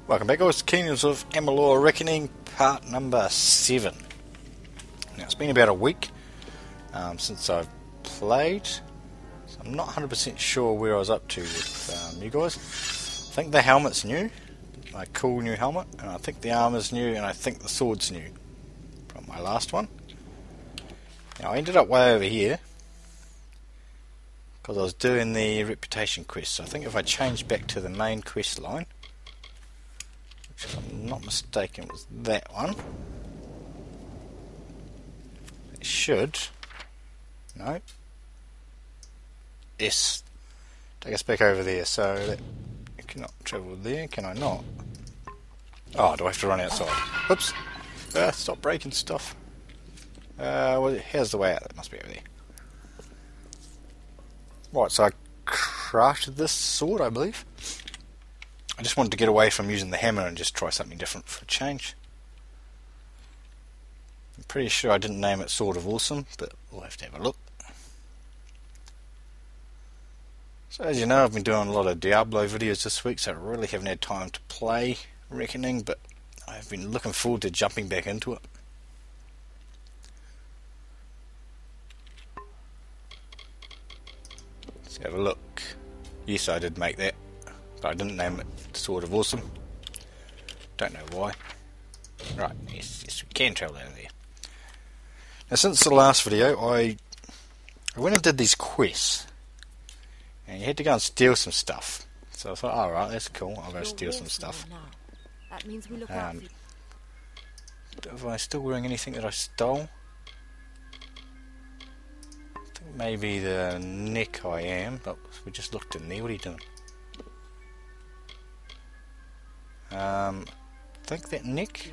Welcome back guys, Kingdoms of Amalur Reckoning part number 7. Now it's been about a week since I've played, so I'm not 100% sure where I was up to with you guys. I think the helmet's new, my cool new helmet, and I think the armor's new, and I think the sword's new from my last one. Now I ended up way over here because I was doing the reputation quest, so I think if I change back to the main quest line, if I'm not mistaken, it was that one. It should. No. Yes. Take us back over there. So that I cannot travel there, can I not? Oh, do I have to run outside? Oops. Stop breaking stuff. Well, here's the way out. That must be over there. Right, so I crafted this sword, I believe. I just wanted to get away from using the hammer and just try something different for a change. I'm pretty sure I didn't name it Sword of Awesome, but we'll have to have a look. So as you know, I've been doing a lot of Diablo videos this week, so I really haven't had time to play Reckoning, but I've been looking forward to jumping back into it. Let's have a look. Yes, I did make that, but I didn't name it Sword of Awesome. Don't know why. Right, yes, we can travel out of there. Now since the last video, I went and did these quests, and you had to go and steal some stuff. So I thought, alright, that's cool, I'll go steal some stuff. That means we look out for you. Am I still wearing anything that I stole? I think maybe the neck I am, but we just looked in there. What are you doing? I think that neck.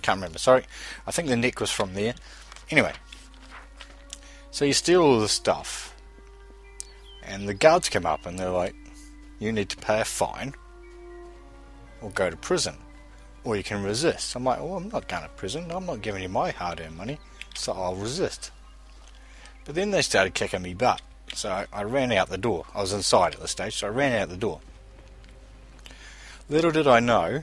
Can't remember, sorry. I think the neck was from there. Anyway, so you steal all the stuff, and the guards come up and they're like, you need to pay a fine or go to prison, or you can resist. I'm like, well, I'm not going to prison, I'm not giving you my hard-earned money, so I'll resist. But then they started kicking me butt, so I ran out the door. I was inside at this stage, so I ran out the door. Little did I know,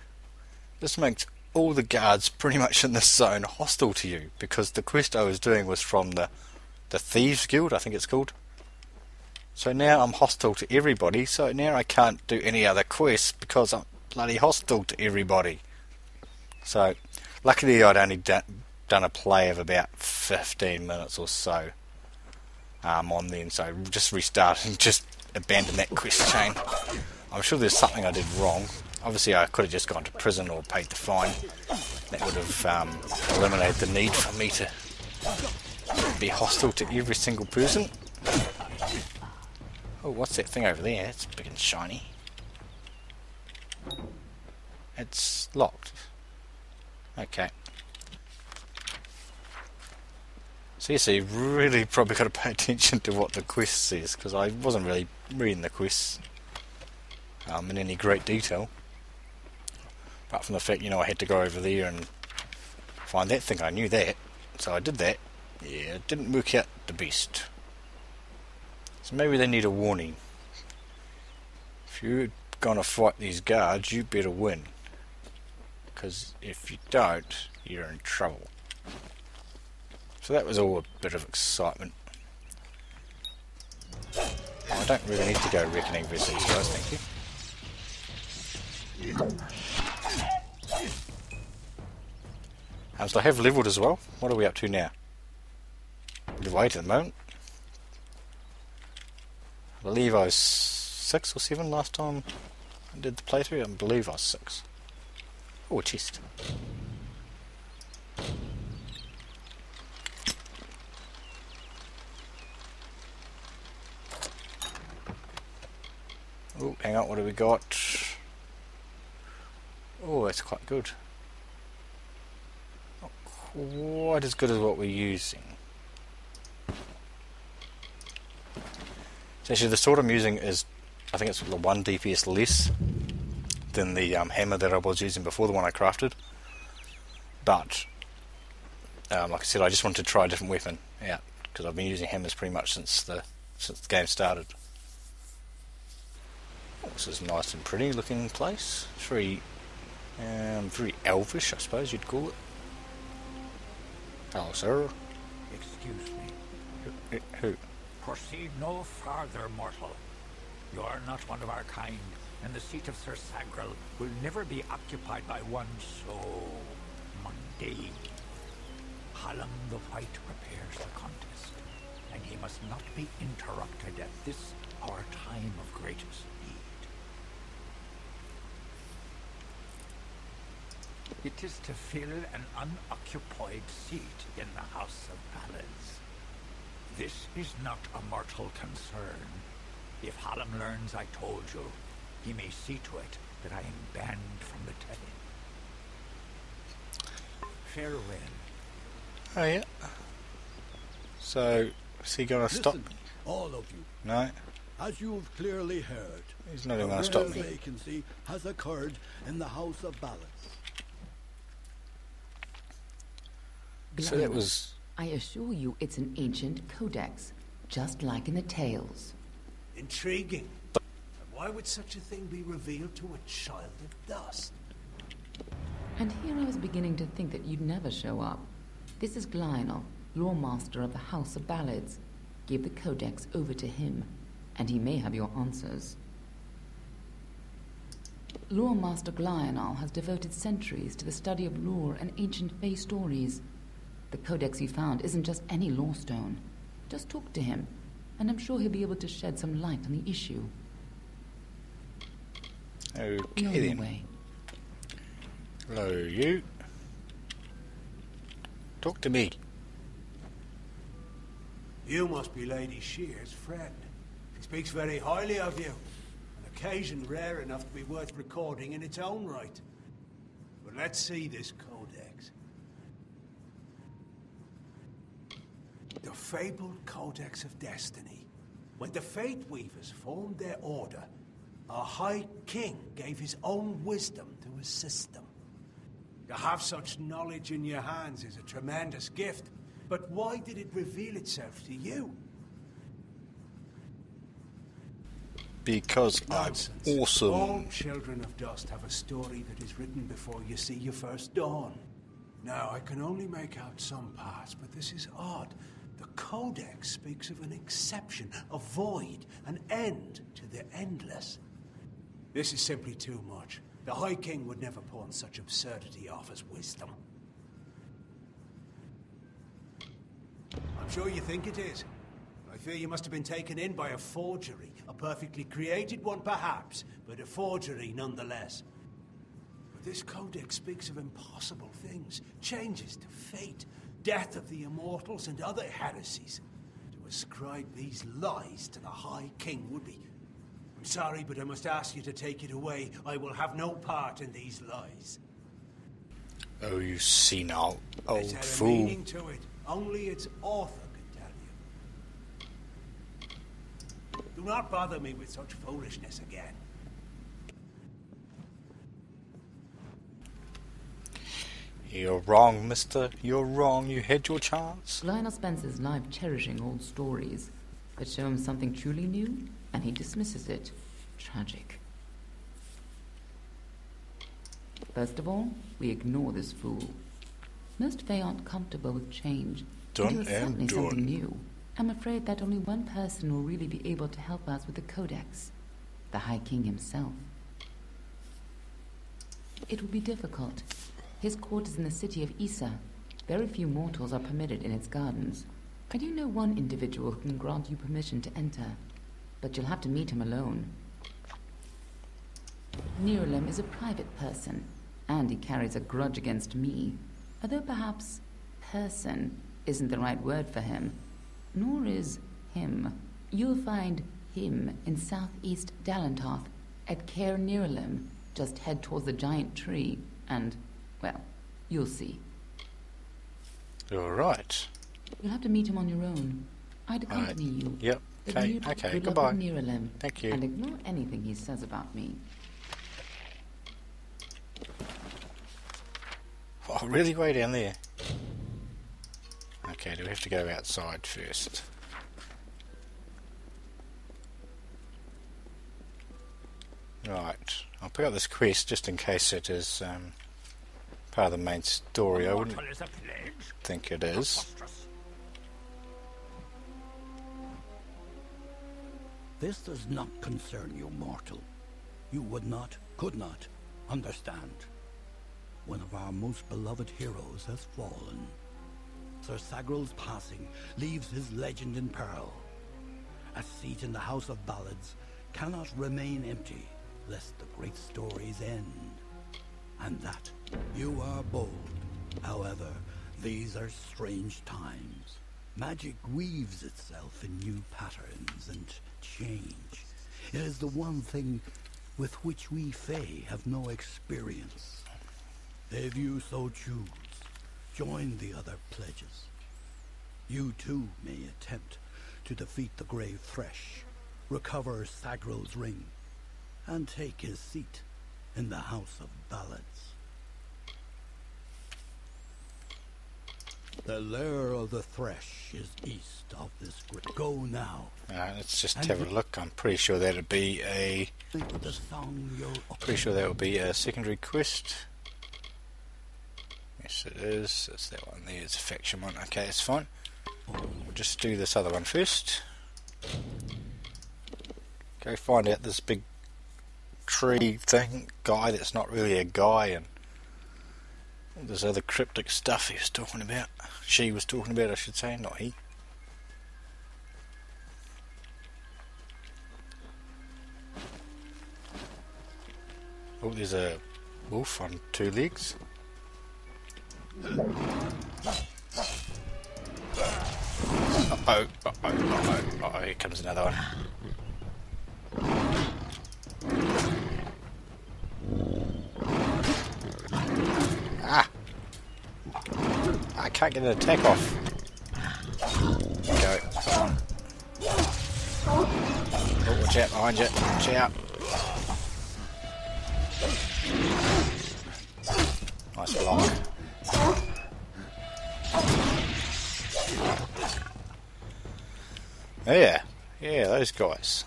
this makes all the guards pretty much in this zone hostile to you, because the quest I was doing was from the Thieves Guild, I think it's called. So now I'm hostile to everybody, so now I can't do any other quests because I'm bloody hostile to everybody. So luckily I'd only done a play of about 15 minutes or so on then, so just restart and just abandon that quest chain. I'm sure there's something I did wrong. Obviously I could have just gone to prison or paid the fine. That would have eliminated the need for me to be hostile to every single person. Oh, what's that thing over there? It's big and shiny. It's locked. Okay. So yes, you really probably got to pay attention to what the quest says, because I wasn't really reading the quests in any great detail. Apart from the fact, I had to go over there and find that thing. I knew that, so I did that. Yeah, it didn't work out the best. So maybe they need a warning. If you're gonna fight these guards, you better win. Because if you don't, you're in trouble. So that was all a bit of excitement. I don't really need to go reckoning with these guys, thank you. So I have leveled as well. What are we up to now? Level 8 at the moment. I believe I was 6 or 7 last time I did the playthrough. I believe I was 6. Oh, a chest. Oh, hang on, what do we got? Oh, that's quite good. Not quite as good as what we're using. So actually the sword I'm using is, I think it's the 1 DPS less than the hammer that I was using before, the one I crafted. But, like I said, I just wanted to try a different weapon out, because I've been using hammers pretty much since the game started. This is a nice and pretty looking place. It's very elvish, I suppose you'd call it. Hello, sir. Excuse me. Who? Proceed no farther, mortal. You are not one of our kind, and the seat of Sir Sagrel will never be occupied by one so mundane. Hallam the White prepares the contest, and he must not be interrupted at this, our time of greatest need. It is to fill an unoccupied seat in the House of Ballads. This is not a mortal concern. If Hallam learns I told you, he may see to it that I am banned from the telling. Farewell. Oh yeah. So, is he going to stop? Listen, all of you. No, As you've clearly heard, he's not even a going to stop rare me. vacancy has occurred in the House of Ballads. So that was... I assure you it's an ancient codex, just like in the tales. Intriguing. Why would such a thing be revealed to a child of dust? And here I was beginning to think that you'd never show up. This is Glionel, Lore Master of the House of Ballads. Give the codex over to him, and he may have your answers. Lore Master Glionel has devoted centuries to the study of lore and ancient Fae stories. The codex you found isn't just any lore stone. Just talk to him, and I'm sure he'll be able to shed some light on the issue. Okay You're on your then. way. Hello, you. Talk to me. You must be Lady Shear's friend. She speaks very highly of you. An occasion rare enough to be worth recording in its own right. But let's see this codex. The fabled Codex of Destiny. When the Fate Weavers formed their order, our High King gave his own wisdom to assist them. To have such knowledge in your hands is a tremendous gift, but why did it reveal itself to you? Because Nonsense. I'm awesome. All children of dust have a story that is written before you see your first dawn. Now, I can only make out some parts, but this is odd. The Codex speaks of an exception, a void, an end to the endless. This is simply too much. The High King would never pawn such absurdity off as wisdom. I'm sure you think it is. I fear you must have been taken in by a forgery. A perfectly created one, perhaps, but a forgery nonetheless. But this codex speaks of impossible things, changes to fate, death of the immortals, and other heresies. To ascribe these lies to the High King would be... I'm sorry, but I must ask you to take it away. I will have no part in these lies. Oh, you senile old It's had a fool. meaning to it. Only its author can tell you. Do not bother me with such foolishness again. You're wrong, mister. You're wrong. You had your chance. Lionel spends his life cherishing old stories, but show him something truly new, and he dismisses it. Tragic. First of all, we ignore this fool. Most Fae aren't comfortable with change. Done and and certainly done. something new. I'm afraid that only one person will really be able to help us with the Codex. The High King himself. It will be difficult. His court is in the city of Issa. Very few mortals are permitted in its gardens. I do know one individual who can grant you permission to enter, but you'll have to meet him alone. Nearlem is a private person, and he carries a grudge against me. Although perhaps person isn't the right word for him, nor is him. You'll find him in southeast Dalentarth at Caer Nearlem. Just head towards the giant tree, and, well, you'll see. All right. You'll have to meet him on your own. I'd accompany you. Yep. But Okay. you'd Okay. good luck Goodbye. with Nearlem, Thank you. and ignore anything he says about me. Oh, really? Way down there. Okay. Do we have to go outside first? Right, I'll pick up this quest just in case it is part of the main story. I wouldn't think it is. This does not concern you, mortal. You would not, could not, understand. One of our most beloved heroes has fallen. Sir Sagral's passing leaves his legend in peril. A seat in the House of Ballads cannot remain empty, lest the great stories end. And that you are bold. However, these are strange times. Magic weaves itself in new patterns and change. It is the one thing with which we Fae have no experience. If you so choose, join the other pledges. You too may attempt to defeat the Grave Thresh, recover Sagral's ring, and take his seat in the House of Ballads. The lair of the Thresh is east of this grid. Go now. Let's just have a look. I'm pretty sure that'd be a. Pretty sure that would be a secondary quest. Yes, it is. It's that one there. It's a faction one. Okay, it's fine. We'll just do this other one first. Go find out this big tree thing guy that's not really a guy, and all this other cryptic stuff he was talking about. She was talking about, I should say, not he. Oh, there's a wolf on 2 legs. Uh-oh, here comes another one. Ah! I can't get an attack off. Go, come on. Oh, watch out behind you. Watch out. Nice block. Yeah, those guys.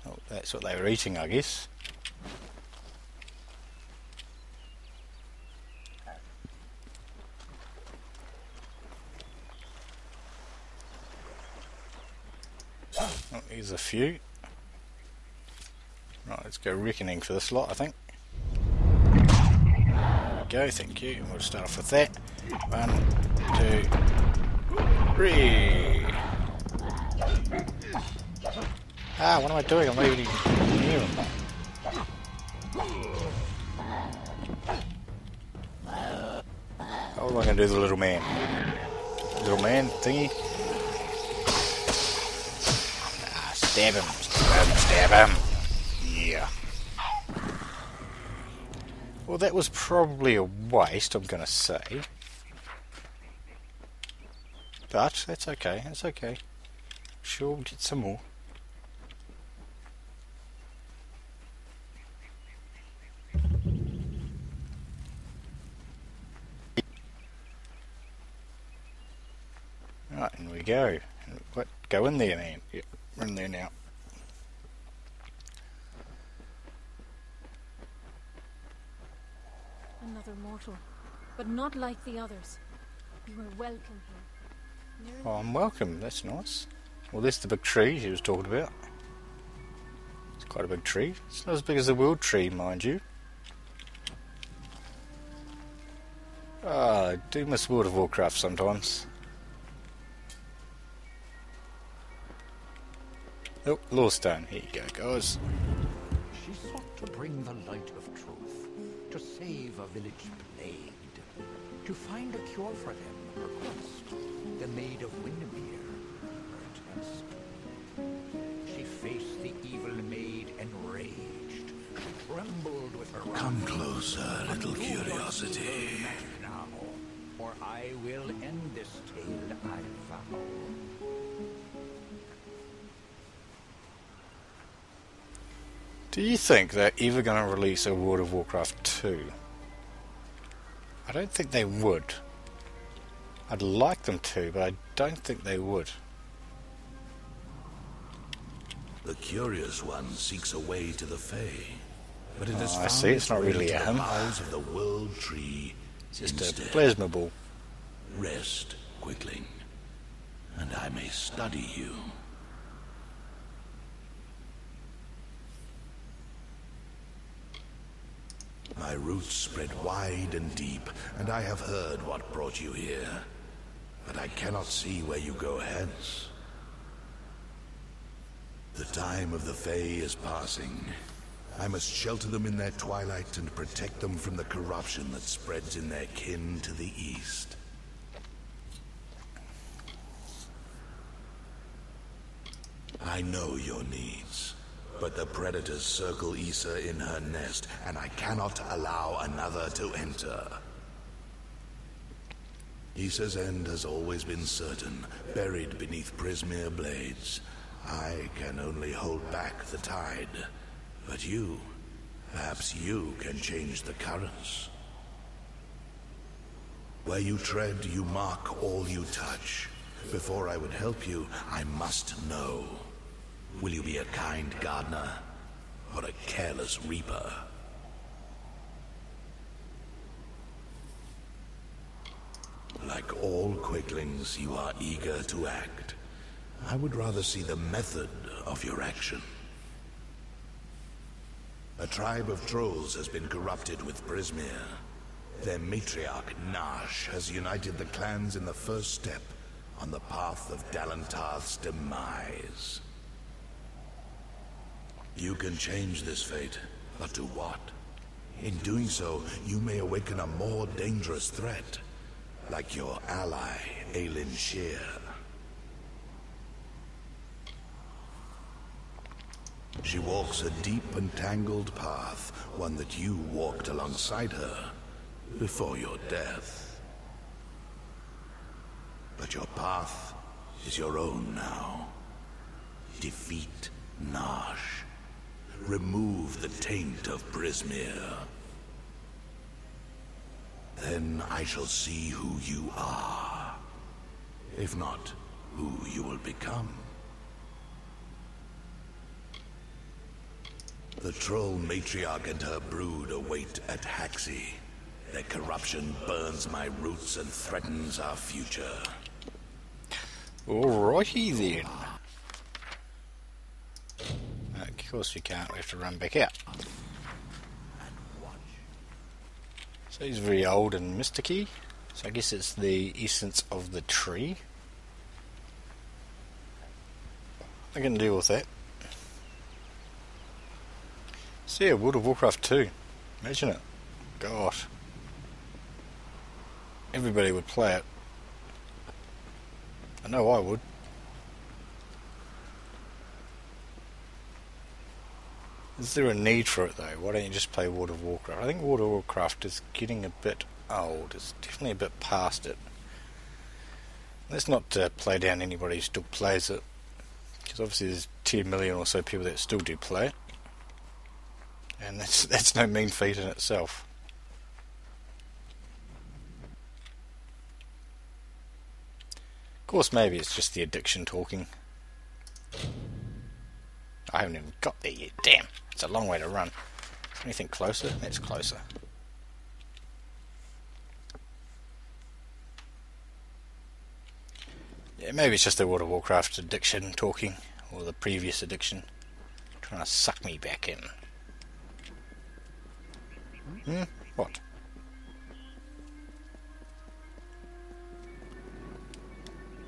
Oh, that's what they were eating, I guess. Oh, here's a few. Right, let's go reckoning for this lot, I think. There we go, thank you. We'll start off with that. 1, 2, 3. Ah, what am I doing? I'm not even near him. How am I going to do the little man? Little man thingy? Ah, stab him, stab him, stab him. Yeah. Well, that was probably a waste, I'm going to say. But that's okay, that's okay. Sure, we'll get some more. Right, in we go. What? Go in there, man. Yep, we're in there now. Another mortal, but not like the others. You are welcome here. Oh, I'm welcome. That's nice. Well, there's the big tree he was talking about. It's quite a big tree. It's not as big as the world tree, mind you. Ah, I do miss World of Warcraft sometimes. Oh, Lawstone. Here you go, guys. She sought to bring the light of truth, to save a village plagued, to find a cure for them, her quest, the Maid of Windermere, her test. She faced the evil maid enraged. She trembled with her Come closer, little curiosity. now, or I will end this tale, I vow. Do you think they're ever going to release a World of Warcraft 2? I don't think they would. I'd like them to, but I don't think they would. The curious one seeks a way to the Fae, but it has I found see, it's its not way really to a the him. boughs of the World Tree. It's just instead. a plasma ball. Rest, Quickling, and I may study you. My roots spread wide and deep, and I have heard what brought you here. But I cannot see where you go hence. The time of the Fae is passing. I must shelter them in their twilight and protect them from the corruption that spreads in their kin to the east. I know your needs. But the predators circle Issa in her nest, and I cannot allow another to enter. Issa's end has always been certain, buried beneath Prismere blades. I can only hold back the tide. But you, perhaps you can change the currents. Where you tread, you mark all you touch. Before I would help you, I must know. Will you be a kind gardener, or a careless reaper? Like all quicklings, you are eager to act. I would rather see the method of your action. A tribe of trolls has been corrupted with Prismere. Their matriarch, Nash, has united the clans in the first step on the path of Dalantarth's demise. You can change this fate, but to what? In doing so, you may awaken a more dangerous threat, like your ally, Aelin Shear. She walks a deep and tangled path, one that you walked alongside her before your death. But your path is your own now. Defeat Nash. Remove the taint of Prismere. Then I shall see who you are. If not, who you will become. The troll matriarch and her brood await at Haxi. Their corruption burns my roots and threatens our future. Alrighty then. Of course we can't, we have to run back out. So he's very old and mysticky, so I guess it's the essence of the tree. I can deal with that. So yeah, World of Warcraft 2. Imagine it. God. Everybody would play it. I know I would. Is there a need for it though? Why don't you just play World of Warcraft? I think World of Warcraft is getting a bit old. It's definitely a bit past it. Let's not play down anybody who still plays it, because obviously there's 10 million or so people that still do play it, and that's no mean feat in itself. Of course, maybe it's just the addiction talking. I haven't even got there yet. Damn, it's a long way to run. Anything closer? That's closer. Yeah, maybe it's just the World of Warcraft addiction talking, or the previous addiction, trying to suck me back in. What?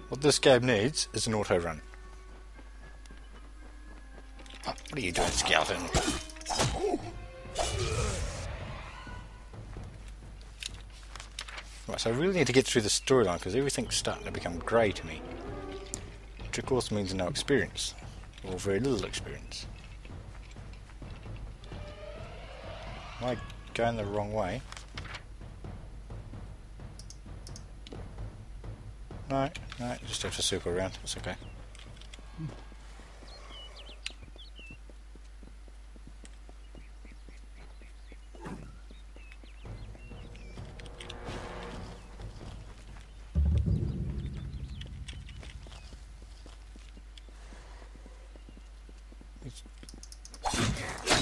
What this game needs is an auto run. Oh, what are you doing, skeleton? Right, so I really need to get through the storyline because everything's starting to become grey to me. Which of course means no experience. Or very little experience. Am I going the wrong way? No, just have to circle around, it's okay.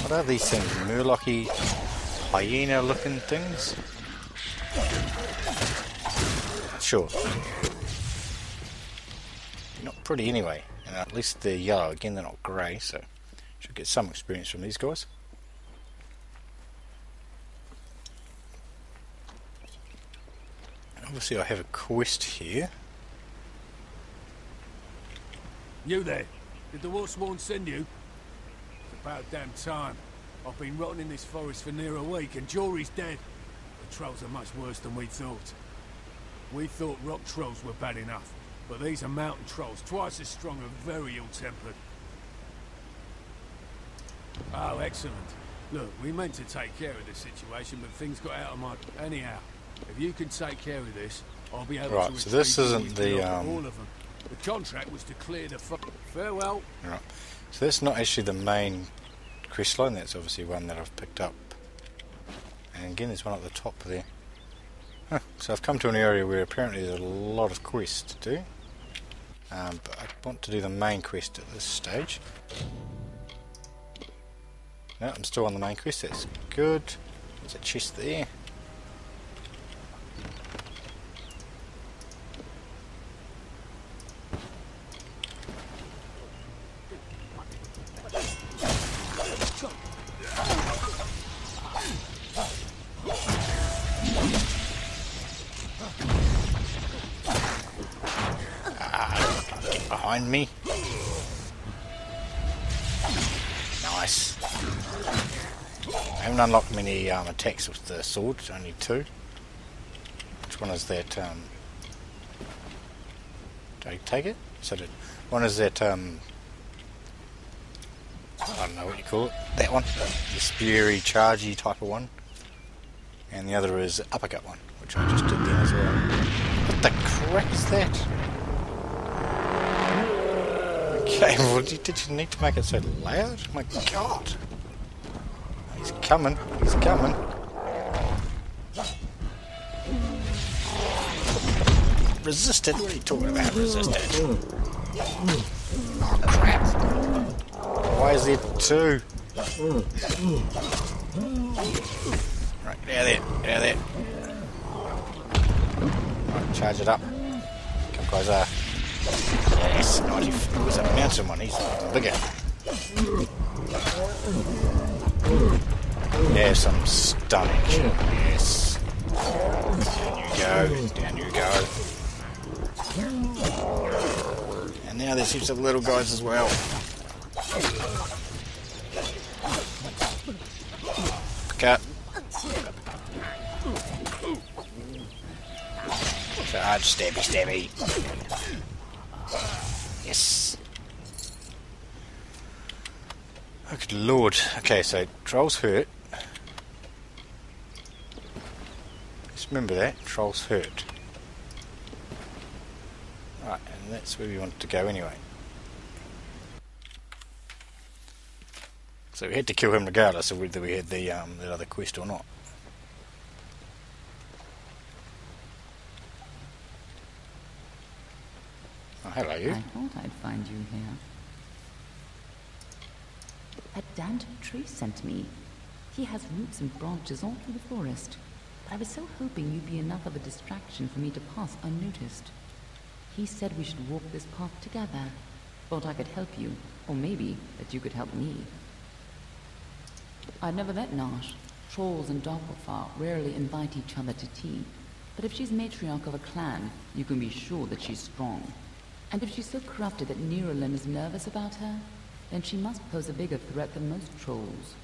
What are these things? Murlocky hyena looking things? Sure. Not pretty anyway. And at least they're yellow. Again, they're not grey, so should get some experience from these guys. Obviously I have a quest here. You there? Did the Wolfsworn send you? It's about damn time. I've been rotting in this forest for near a week and Jory's dead. The trolls are much worse than we thought. We thought rock trolls were bad enough, but these are mountain trolls, twice as strong and very ill-tempered. Oh, excellent. Look, we meant to take care of this situation, but things got out of my... Anyhow, if you can take care of this, I'll be able right, to... so this isn't the... all of them. The contract was to clear the... Farewell. Right, so that's not actually the main quest line, that's obviously one that I've picked up. And again, there's one at the top there. Huh, so I've come to an area where apparently there's a lot of quests to do. But I want to do the main quest at this stage. No, I'm still on the main quest, that's good. There's a chest there. Behind me. Nice. I haven't unlocked many attacks with the sword, only 2. Which one is that? Did I take it? So did one is that I don't know what you call it. That one, the speary, chargy type of one, and the other is the uppercut one, which I just did then as well. What the crap is that? Okay, well, did you need to make it so loud? Oh my god! He's coming, he's coming. Resisted? What are you talking about, resisted? Oh crap! Why is there 2? Right, get out of there, get out of there. Right, charge it up. Come closer. Yes, 94 was a mountain one, he's bigger. Yes, I'm stunning. Yes. Down you go, down you go. And now there's heaps of little guys as well. Cut. Charge, stabby, stabby. Yes. Oh, good lord. Okay, so Troll's hurt. Just remember that. Troll's hurt. Right, and that's where we wanted to go anyway. So we had to kill him regardless of whether we had the that other quest or not. Oh, hello you. I thought I'd find you here. That damned tree sent me. He has roots and branches all through the forest. But I was so hoping you'd be enough of a distraction for me to pass unnoticed. He said we should walk this path together. Thought I could help you, or maybe that you could help me. I've never met Nash. Trolls and Doppelfar rarely invite each other to tea. But if she's matriarch of a clan, you can be sure that she's strong. And if she's so corrupted that Nerolin is nervous about her, then she must pose a bigger threat than most trolls.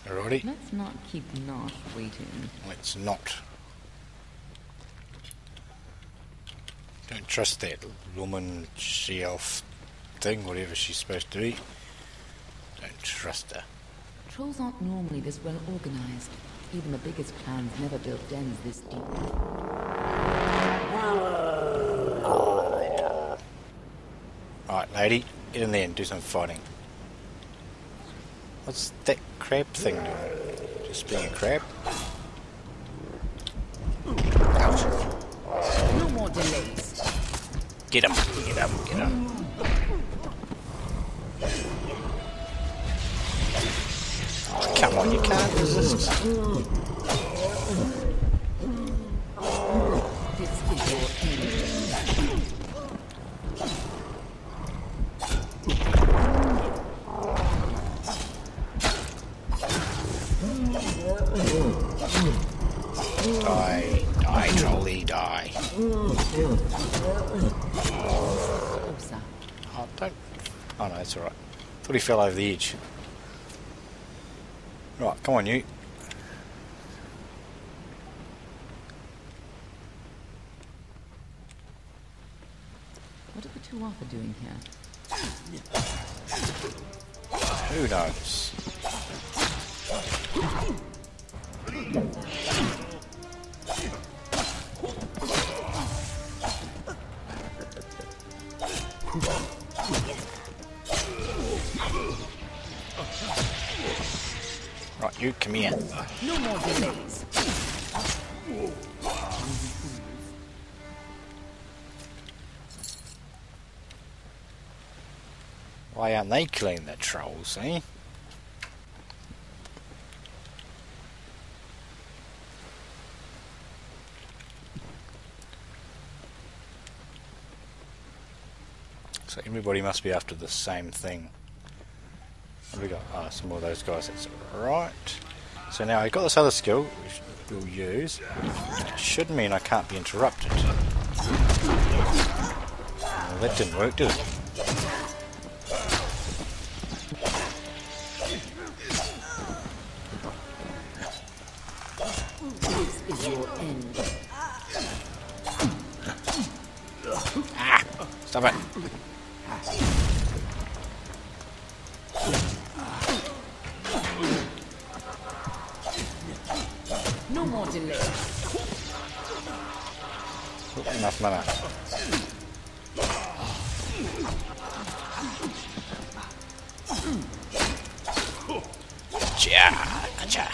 Alrighty. Let's not keep Nash waiting. Let's not. Don't trust that woman, she-elf thing, whatever she's supposed to be. Don't trust her. Trolls aren't normally this well organized. Even the biggest clans never built dens this deep. Alright, lady, get in there and do some fighting. What's that crab thing doing? Just being a crab? Ouch. No more delays. Get him, get him, get him. on, you can't resist. Die, die, trolley, die. Oh, don't. Oh no, it's alright. Thought he fell over the edge. Right, come on, you. What are the two Arthur doing here? Who knows? Right, you come here. No more delays. Why aren't they killing the trolls, eh? So everybody must be after the same thing. What have we got? Ah, some more of those guys. That's right. So now I've got this other skill, which we'll use. It should mean I can't be interrupted. Well, that didn't work, did it? This is your end. Ah! Stop it! No more delay. Enough mana. Gotcha.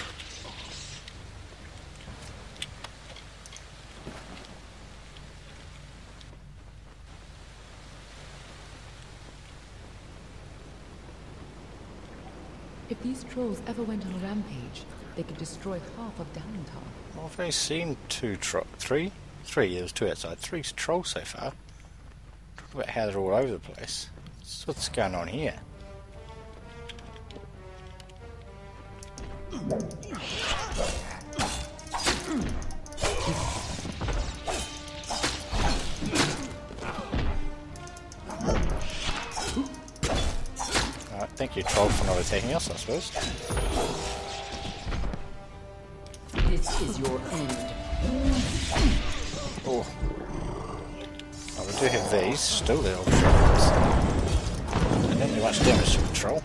If these trolls ever went on a rampage, they could destroy half of Downtown. Well, I've only seen three. There's two outside. 3 trolls so far. Talk about how they're all over the place. What's going on here? Alright, thank you, troll, for not attacking us, I suppose. This is your end. Oh. Oh, we do have these. Still, they're all trolls. They don't do much damage to the troll.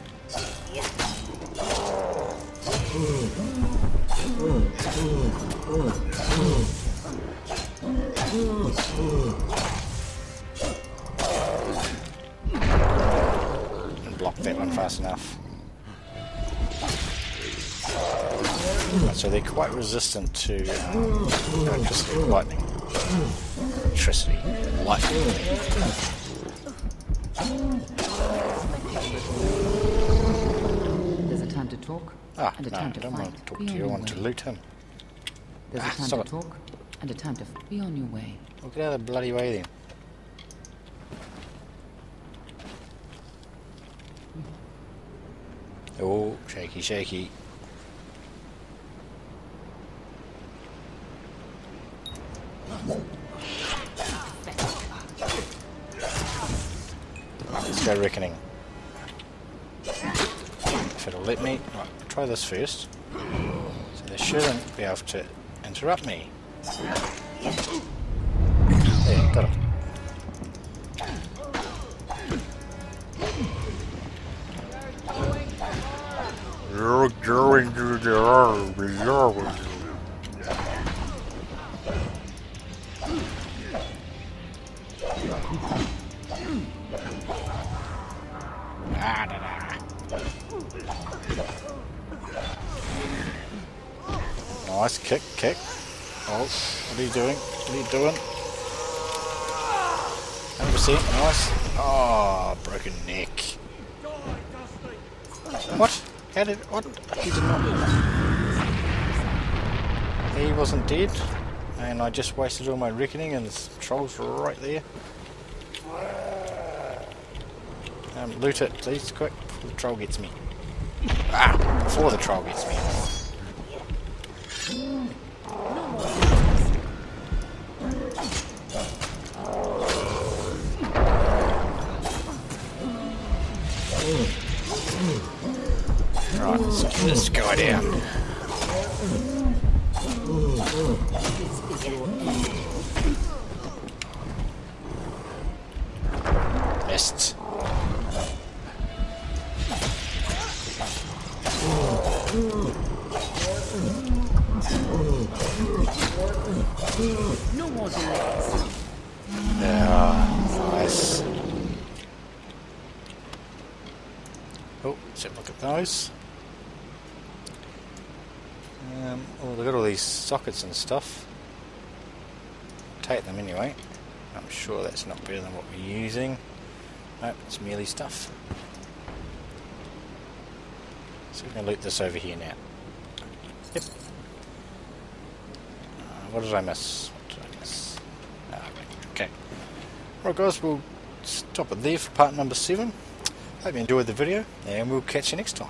And block that one fast enough. Right, so they're quite resistant to electricity, lightning. Electricity, lightning. There's a time to talk Ah, and a no, time I to don't fight. want to talk Be to on you, I your want to way. loot him. There's a time stop to it. talk and a time to be on your way. Well, get out of the bloody way then. Oh, shaky, shaky. Let's go reckoning. If it'll let me. Right, try this first. So they shouldn't be able to interrupt me. There, got it. You're going to the army. Nice kick. Oh, what are you doing? What are you doing? 100%, nice. Oh, broken neck. What? How did... what? He did not... He wasn't dead. And I just wasted all my reckoning and the troll's right there. Loot it, please, quick, before the troll gets me. Before the troll gets me. Right, let's get this guy down. Missed. No more delays. Nice. Oh, let's have a look at those. Oh, look at all these sockets and stuff. Take them anyway. I'm sure that's not better than what we're using. Nope, it's merely stuff. So we're going to loot this over here now. Yep. What did I miss? What did I miss? Okay. Right guys, we'll stop it there for part number 7. Hope you enjoyed the video, and we'll catch you next time.